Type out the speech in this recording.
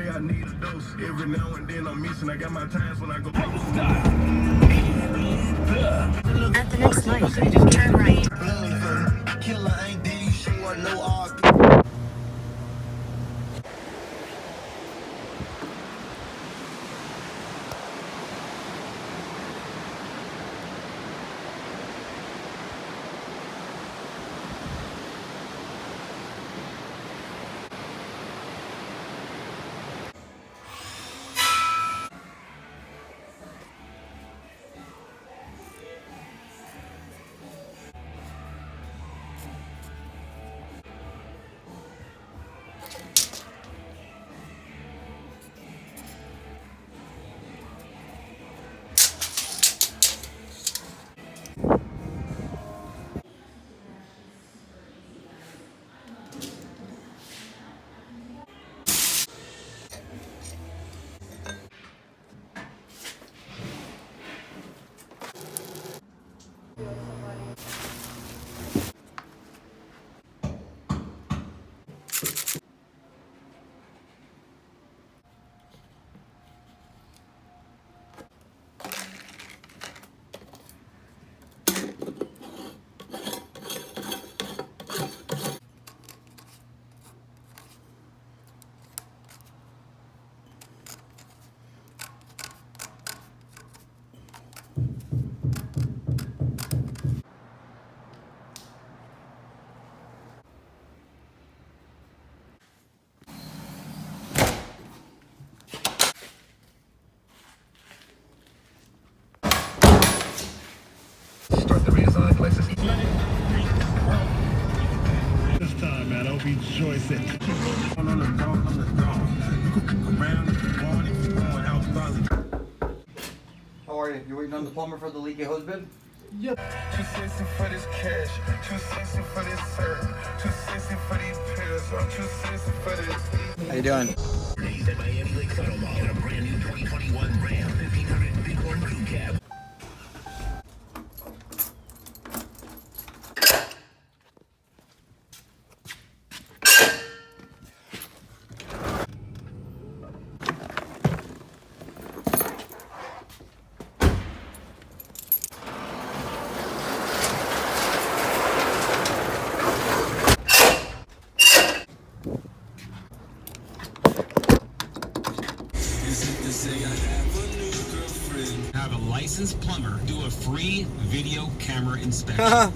I need a dose every now and then. I'm missing. I got my times when I go. At the next light, turn right. Killer ain't dead. You sure no R. Start the redesign, Lexus. This time, man, I hope you enjoy it. How are you? You waiting on the plumber for the leaky hose bid? Yep. 260 for this cash, 260 for this syrup, 260 for these pills, or 260 for this. How you doing? At Miami Lake Shuttle Mall in a brand new 2021 Ram 1500 Bighorn Crew Cab. Have a licensed plumber do a free video camera inspection.